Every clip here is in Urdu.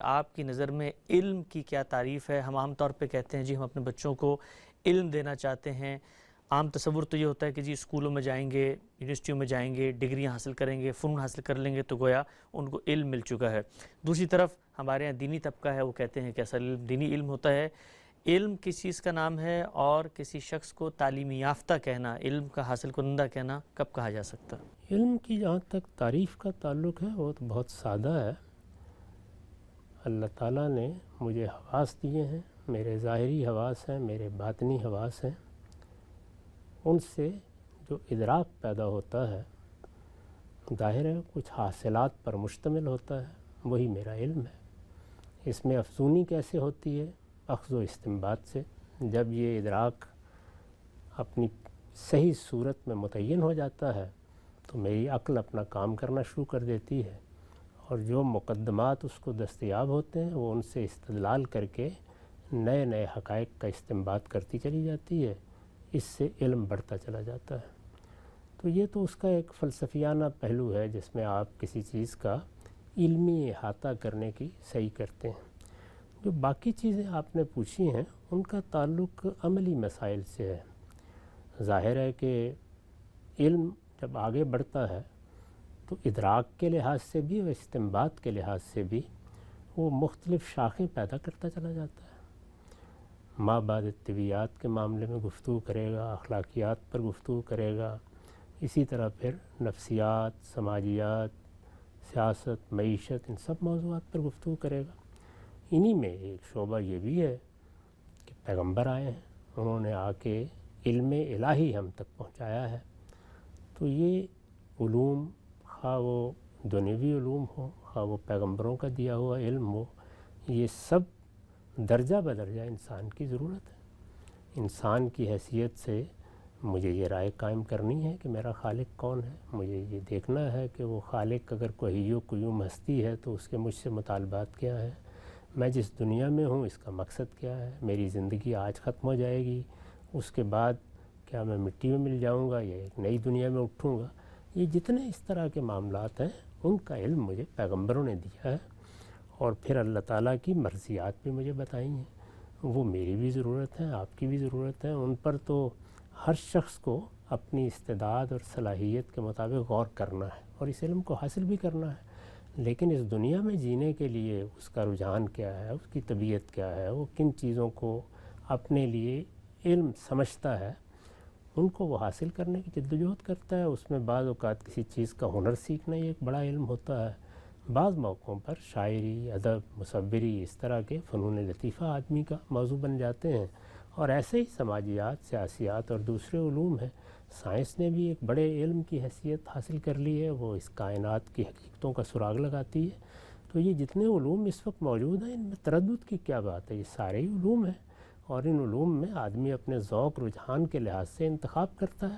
آپ کی نظر میں علم کی کیا تعریف ہے؟ ہم عام طور پہ کہتے ہیں جی ہم اپنے بچوں کو علم دینا چاہتے ہیں. عام تصور تو یہ ہوتا ہے کہ جی اسکولوں میں جائیں گے، یونیورسٹیوں میں جائیں گے، ڈگریاں حاصل کریں گے، فنون حاصل کر لیں گے تو گویا ان کو علم مل چکا ہے. دوسری طرف ہمارے یہاں دینی طبقہ ہے، وہ کہتے ہیں کہ اصل علم دینی علم ہوتا ہے. علم کس چیز کا نام ہے اور کسی شخص کو تعلیم یافتہ کہنا، علم کا حاصل کنندہ کہنا کب کہا جا سکتا؟ علم کی جہاں تک تعریف کا تعلق ہے وہ تو بہت سادہ ہے. اللہ تعالیٰ نے مجھے حواس دیے ہیں، میرے ظاہری حواس ہیں، میرے باطنی حواس ہیں. ان سے جو ادراک پیدا ہوتا ہے ظاہر ہے کچھ حاصلات پر مشتمل ہوتا ہے، وہی میرا علم ہے. اس میں افزونی کیسے ہوتی ہے؟ اخذ و استنباط سے. جب یہ ادراک اپنی صحیح صورت میں متعین ہو جاتا ہے تو میری عقل اپنا کام کرنا شروع کر دیتی ہے، اور جو مقدمات اس کو دستیاب ہوتے ہیں وہ ان سے استدلال کر کے نئے نئے حقائق کا استنباط کرتی چلی جاتی ہے. اس سے علم بڑھتا چلا جاتا ہے. تو یہ تو اس کا ایک فلسفیانہ پہلو ہے جس میں آپ کسی چیز کا علمی احاطہ کرنے کی صحیح کرتے ہیں. جو باقی چیزیں آپ نے پوچھی ہیں ان کا تعلق عملی مسائل سے ہے. ظاہر ہے کہ علم جب آگے بڑھتا ہے تو ادراک کے لحاظ سے بھی اور استنباط کے لحاظ سے بھی وہ مختلف شاخیں پیدا کرتا چلا جاتا ہے. ما بعد طبیعیات کے معاملے میں گفتگو کرے گا، اخلاقیات پر گفتگو کرے گا، اسی طرح پھر نفسیات، سماجیات، سیاست، معیشت، ان سب موضوعات پر گفتگو کرے گا. انہی میں ایک شعبہ یہ بھی ہے کہ پیغمبر آئے ہیں، انہوں نے آ کے علم الہی ہم تک پہنچایا ہے. تو یہ علوم خواہ وہ دنیوی علوم ہو، خواہ وہ پیغمبروں کا دیا ہوا علم ہو، یہ سب درجہ بدرجہ انسان کی ضرورت ہے. انسان کی حیثیت سے مجھے یہ رائے قائم کرنی ہے کہ میرا خالق کون ہے. مجھے یہ دیکھنا ہے کہ وہ خالق اگر کوئی حی و قیوم ہستی ہے تو اس کے مجھ سے مطالبات کیا ہے، میں جس دنیا میں ہوں اس کا مقصد کیا ہے، میری زندگی آج ختم ہو جائے گی، اس کے بعد کیا میں مٹی میں مل جاؤں گا یا ایک نئی دنیا میں اٹھوں گا. یہ جتنے اس طرح کے معاملات ہیں ان کا علم مجھے پیغمبروں نے دیا ہے، اور پھر اللہ تعالیٰ کی مرضیات بھی مجھے بتائی ہیں. وہ میری بھی ضرورت ہے، آپ کی بھی ضرورت ہے. ان پر تو ہر شخص کو اپنی استعداد اور صلاحیت کے مطابق غور کرنا ہے اور اس علم کو حاصل بھی کرنا ہے. لیکن اس دنیا میں جینے کے لیے اس کا رجحان کیا ہے، اس کی طبیعت کیا ہے، وہ کن چیزوں کو اپنے لیے علم سمجھتا ہے، ان کو وہ حاصل کرنے کی جدوجہد کرتا ہے. اس میں بعض اوقات کسی چیز کا ہنر سیکھنا یہ ایک بڑا علم ہوتا ہے. بعض موقعوں پر شاعری، ادب، مصوری، اس طرح کے فنون لطیفہ آدمی کا موضوع بن جاتے ہیں. اور ایسے ہی سماجیات، سیاسیات اور دوسرے علوم ہیں. سائنس نے بھی ایک بڑے علم کی حیثیت حاصل کر لی ہے، وہ اس کائنات کی حقیقتوں کا سراغ لگاتی ہے. تو یہ جتنے علوم اس وقت موجود ہیں ان میں تردد کی کیا بات ہے، یہ سارے ہی علوم ہیں، اور ان علوم میں آدمی اپنے ذوق رجحان کے لحاظ سے انتخاب کرتا ہے.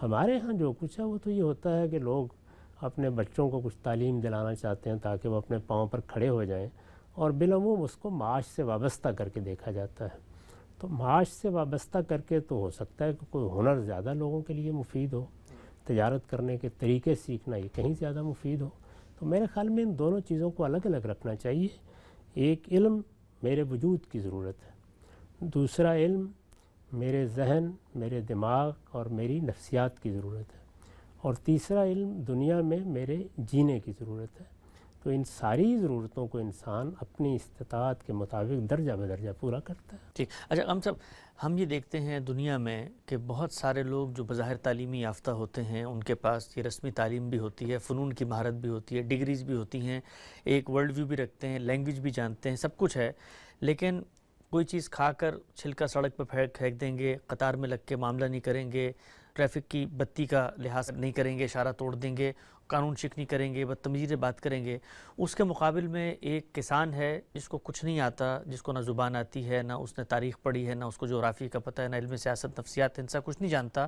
ہمارے ہاں جو کچھ ہے وہ تو یہ ہوتا ہے کہ لوگ اپنے بچوں کو کچھ تعلیم دلانا چاہتے ہیں تاکہ وہ اپنے پاؤں پر کھڑے ہو جائیں، اور بالعموم اس کو معاش سے وابستہ کر کے دیکھا جاتا ہے. تو معاش سے وابستہ کر کے تو ہو سکتا ہے کہ کوئی ہنر زیادہ لوگوں کے لیے مفید ہو، تجارت کرنے کے طریقے سیکھنا یہ کہیں زیادہ مفید ہو. تو میرے خیال میں ان دونوں چیزوں کو الگ الگ رکھنا چاہیے. ایک علم میرے وجود کی ضرورت ہے، دوسرا علم میرے ذہن، میرے دماغ اور میری نفسیات کی ضرورت ہے، اور تیسرا علم دنیا میں میرے جینے کی ضرورت ہے. تو ان ساری ضرورتوں کو انسان اپنی استطاعت کے مطابق درجہ بدرجہ پورا کرتا ہے. ٹھیک. اچھا ہم یہ دیکھتے ہیں دنیا میں کہ بہت سارے لوگ جو بظاہر تعلیمی یافتہ ہوتے ہیں ان کے پاس یہ رسمی تعلیم بھی ہوتی ہے، فنون کی مہارت بھی ہوتی ہے، ڈگریز بھی ہوتی ہیں، ایک ورلڈ ویو بھی رکھتے ہیں، لینگویج بھی جانتے ہیں، سب کچھ ہے. لیکن کوئی چیز کھا کر چھلکا سڑک پہ پھینک دیں گے، قطار میں لگ کے معاملہ نہیں کریں گے، ٹریفک کی بتی کا لحاظ نہیں کریں گے، اشارہ توڑ دیں گے، قانون شکنی کریں گے، بدتمیزی سے بات کریں گے. اس کے مقابل میں ایک کسان ہے جس کو کچھ نہیں آتا، جس کو نہ زبان آتی ہے، نہ اس نے تاریخ پڑھی ہے، نہ اس کو جغرافی کا پتہ ہے، نہ علم سیاست، نفسیات، ان سب کچھ نہیں جانتا،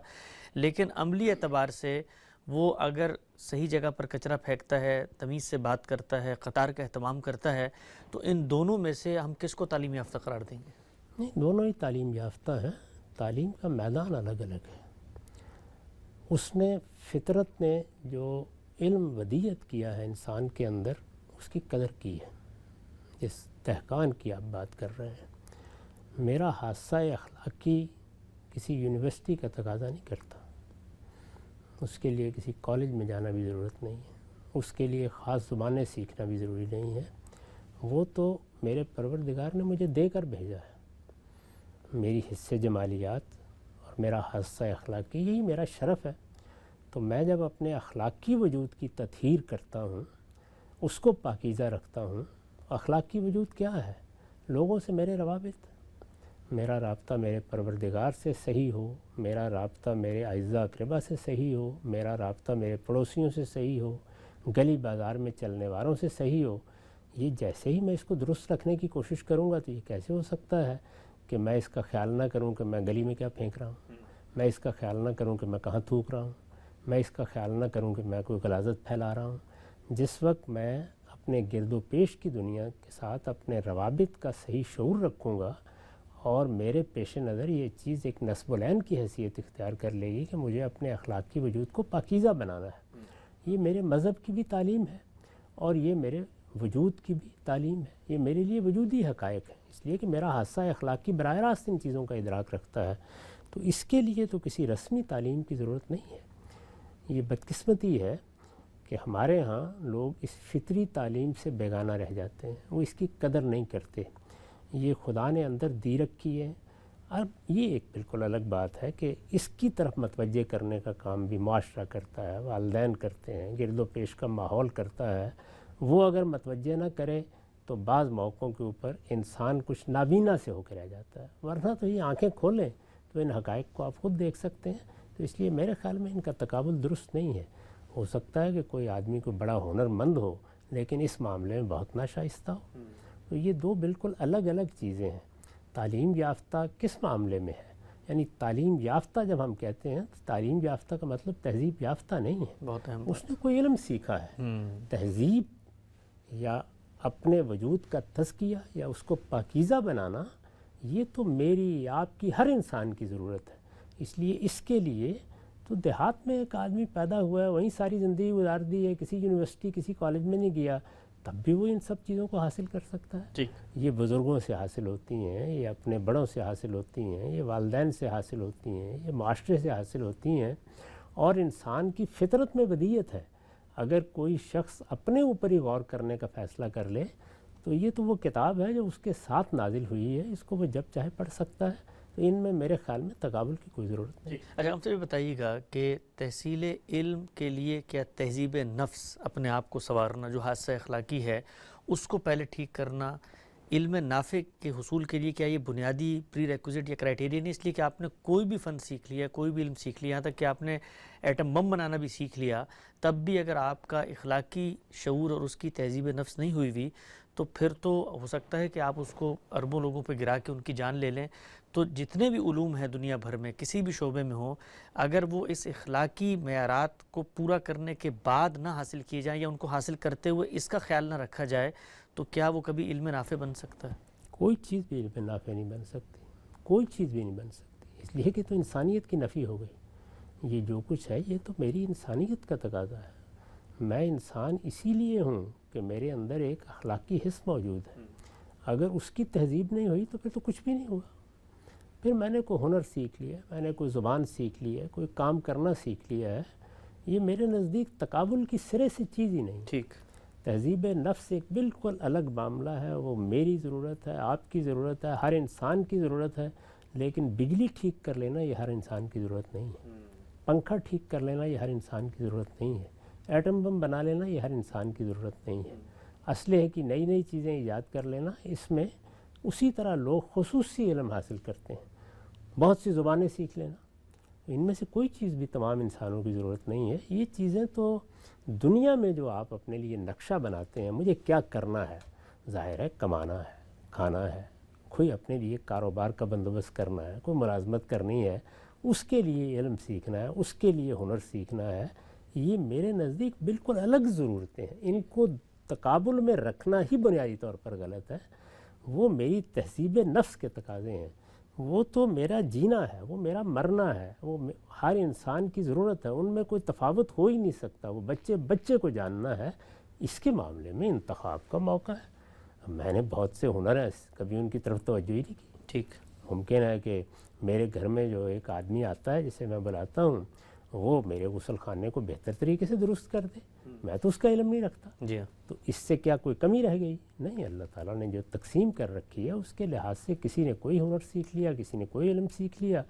لیکن عملی اعتبار سے وہ اگر صحیح جگہ پر کچرا پھینکتا ہے، تمیز سے بات کرتا ہے، قطار کا اہتمام کرتا ہے، تو ان دونوں میں سے ہم کس کو تعلیم یافتہ قرار دیں گے؟ نہیں، دونوں ہی تعلیم یافتہ ہیں. تعلیم کا میدان الگ الگ ہے. اس نے فطرت نے جو علم ودیت کیا ہے انسان کے اندر اس کی قدر کی ہے. استحقان کی آپ بات کر رہے ہیں، میرا حادثہ اخلاقی کسی یونیورسٹی کا تقاضا نہیں کرتا، اس کے لیے کسی کالج میں جانا بھی ضرورت نہیں ہے، اس کے لیے خاص زبانیں سیکھنا بھی ضروری نہیں ہے، وہ تو میرے پروردگار نے مجھے دے کر بھیجا ہے۔ میری حصے جمالیات اور میرا حادثہ اخلاقی یہی میرا شرف ہے، تو میں جب اپنے اخلاقی وجود کی تطہیر کرتا ہوں، اس کو پاکیزہ رکھتا ہوں۔ اخلاقی وجود کیا ہے؟ لوگوں سے میرے روابط، میرا رابطہ میرے پروردگار سے صحیح ہو، میرا رابطہ میرے اعزاء اقربا سے صحیح ہو، میرا رابطہ میرے پڑوسیوں سے صحیح ہو، گلی بازار میں چلنے والوں سے صحیح ہو۔ یہ جیسے ہی میں اس کو درست رکھنے کی کوشش کروں گا تو یہ کیسے ہو سکتا ہے کہ میں اس کا خیال نہ کروں کہ میں گلی میں کیا پھینک رہا ہوں، میں اس کا خیال نہ کروں کہ میں کہاں تھوک رہا ہوں، میں اس کا خیال نہ کروں کہ میں کوئی غلاظت پھیلا رہا ہوں۔ جس وقت میں اپنے گرد و پیش کی دنیا کے ساتھ اپنے روابط کا صحیح شعور رکھوں گا اور میرے پیش نظر یہ چیز ایک نصب العین کی حیثیت اختیار کر لے گی کہ مجھے اپنے اخلاقی وجود کو پاکیزہ بنانا ہے، یہ میرے مذہب کی بھی تعلیم ہے اور یہ میرے وجود کی بھی تعلیم ہے، یہ میرے لیے وجودی حقائق ہے، اس لیے کہ میرا حادثہ اخلاقی براہ راست ان چیزوں کا ادراک رکھتا ہے، تو اس کے لیے تو کسی رسمی تعلیم کی ضرورت نہیں ہے۔ یہ بدقسمتی ہے کہ ہمارے ہاں لوگ اس فطری تعلیم سے بیگانہ رہ جاتے ہیں، وہ اس کی قدر نہیں کرتے۔ یہ خدا نے اندر دی رکھی ہے۔ اب یہ ایک بالکل الگ بات ہے کہ اس کی طرف متوجہ کرنے کا کام بھی معاشرہ کرتا ہے، والدین کرتے ہیں، گرد و پیش کا ماحول کرتا ہے۔ وہ اگر متوجہ نہ کرے تو بعض موقعوں کے اوپر انسان کچھ نابینا سے ہو کے رہ جاتا ہے، ورنہ تو یہ آنکھیں کھولیں تو ان حقائق کو آپ خود دیکھ سکتے ہیں۔ تو اس لیے میرے خیال میں ان کا تقابل درست نہیں ہے۔ ہو سکتا ہے کہ کوئی آدمی کو بڑا ہنر مند ہو لیکن اس معاملے میں بہت ناشائستہ ہو، تو یہ دو بالکل الگ الگ چیزیں ہیں۔ تعلیم یافتہ کس معاملے میں ہے؟ یعنی تعلیم یافتہ جب ہم کہتے ہیں تو تعلیم یافتہ کا مطلب تہذیب یافتہ نہیں ہے، بہت اہم اس نے کوئی علم سیکھا ہے۔ تہذیب یا اپنے وجود کا تزکیہ یا اس کو پاکیزہ بنانا یہ تو میری آپ کی ہر انسان کی ضرورت ہے۔ اس لیے اس کے لیے تو دیہات میں ایک آدمی پیدا ہوا ہے، وہیں ساری زندگی گزار دی ہے، کسی یونیورسٹی کسی کالج میں نہیں گیا، تب بھی وہ ان سب چیزوں کو حاصل کر سکتا ہے۔ جی، یہ بزرگوں سے حاصل ہوتی ہیں، یہ اپنے بڑوں سے حاصل ہوتی ہیں، یہ والدین سے حاصل ہوتی ہیں، یہ معاشرے سے حاصل ہوتی ہیں، اور انسان کی فطرت میں بدیہت ہے۔ اگر کوئی شخص اپنے اوپر ہی غور کرنے کا فیصلہ کر لے تو یہ تو وہ کتاب ہے جو اس کے ساتھ نازل ہوئی ہے، اس کو وہ جب چاہے پڑھ سکتا ہے، تو ان میں میرے خیال میں تقابل کی کوئی ضرورت نہیں۔ اچھا ہم سے بھی بتائیے گا کہ تحصیل علم کے لیے کیا تہذیب نفس، اپنے آپ کو سنوارنا جو حادثہ اخلاقی ہے اس کو پہلے ٹھیک کرنا، علم نافع کے حصول کے لیے کیا یہ بنیادی پری ریکوزٹ یا کرائٹیریا نہیں؟ اس لیے کہ آپ نے کوئی بھی فن سیکھ لیا، کوئی بھی علم سیکھ لیا، یہاں تک کہ آپ نے ایٹم بم بنانا بھی سیکھ لیا، تب بھی اگر آپ کا اخلاقی شعور اور اس کی تہذیب نفس نہیں ہوئی ہوئی تو پھر تو ہو سکتا ہے کہ آپ اس کو اربوں لوگوں پہ گرا کے ان کی جان لے لیں۔ تو جتنے بھی علوم ہیں دنیا بھر میں کسی بھی شعبے میں ہوں، اگر وہ اس اخلاقی معیارات کو پورا کرنے کے بعد نہ حاصل کیے جائیں یا ان کو حاصل کرتے ہوئے اس کا خیال نہ رکھا جائے تو کیا وہ کبھی علم نافع بن سکتا ہے؟ کوئی چیز بھی علم نافع نہیں بن سکتی، کوئی چیز بھی نہیں بن سکتی، اس لیے کہ تو انسانیت کی نفی ہو گئی۔ یہ جو کچھ ہے یہ تو میری انسانیت کا تقاضا ہے۔ میں انسان اسی لیے ہوں کہ میرے اندر ایک اخلاقی حس موجود ہے، اگر اس کی تہذیب نہیں ہوئی تو پھر تو کچھ بھی نہیں ہوا۔ پھر میں نے کوئی ہنر سیکھ لیا، میں نے کوئی زبان سیکھ لی ہے، کوئی کام کرنا سیکھ لیا ہے، یہ میرے نزدیک تقابل کی سرے سے چیز ہی نہیں۔ ٹھیک، تہذیب نفس ایک بالکل الگ معاملہ ہے، وہ میری ضرورت ہے، آپ کی ضرورت ہے، ہر انسان کی ضرورت ہے، لیکن بجلی ٹھیک کر لینا یہ ہر انسان کی ضرورت نہیں ہے، پنکھا ٹھیک کر لینا یہ ہر انسان کی ضرورت نہیں ہے، ایٹم بم بنا لینا یہ ہر انسان کی ضرورت نہیں ہے، اسلحے کی نئی نئی چیزیں ایجاد کر لینا اس میں اسی طرح لوگ خصوصی علم حاصل کرتے ہیں، بہت سی زبانیں سیکھ لینا، ان میں سے کوئی چیز بھی تمام انسانوں کی ضرورت نہیں ہے۔ یہ چیزیں تو دنیا میں جو آپ اپنے لیے نقشہ بناتے ہیں، مجھے کیا کرنا ہے، ظاہر ہے کمانا ہے، کھانا ہے، کوئی اپنے لیے کاروبار کا بندوبست کرنا ہے، کوئی ملازمت کرنی ہے، اس کے لیے علم سیکھنا ہے، اس کے لیے ہنر سیکھنا ہے، یہ میرے نزدیک بالکل الگ ضرورتیں ہیں، ان کو تقابل میں رکھنا ہی بنیادی طور پر غلط ہے۔ وہ میری تہذیب نفس کے تقاضے ہیں، وہ تو میرا جینا ہے، وہ میرا مرنا ہے، وہ ہر انسان کی ضرورت ہے، ان میں کوئی تفاوت ہو ہی نہیں سکتا، وہ بچے کو جاننا ہے۔ اس کے معاملے میں انتخاب کا موقع ہے، میں نے بہت سے ہنر ہیں، کبھی ان کی طرف توجہ ہی نہیں کی۔ ٹھیک، ممکن ہے کہ میرے گھر میں جو ایک آدمی آتا ہے جسے میں بلاتا ہوں، وہ میرے غسل خانے کو بہتر طریقے سے درست کر دے، میں تو اس کا علم نہیں رکھتا، جی ہاں، تو اس سے کیا کوئی کمی رہ گئی؟ نہیں، اللہ تعالیٰ نے جو تقسیم کر رکھی ہے اس کے لحاظ سے کسی نے کوئی ہنر سیکھ لیا، کسی نے کوئی علم سیکھ لیا،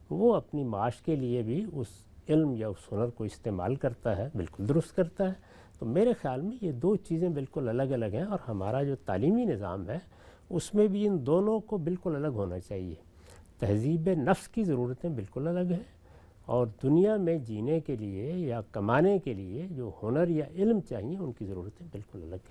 وہ اپنی معاش کے لیے بھی اس علم یا اس ہنر کو استعمال کرتا ہے، بالکل درست کرتا ہے۔ تو میرے خیال میں یہ دو چیزیں بالکل الگ الگ ہیں، اور ہمارا جو تعلیمی نظام ہے اس میں بھی ان دونوں کو بالکل الگ ہونا چاہیے۔ تہذیب نفس کی ضرورتیں بالکل الگ ہیں، اور دنیا میں جینے کے لیے یا کمانے کے لیے جو ہنر یا علم چاہیے ان کی ضرورتیں بالکل الگ ہیں۔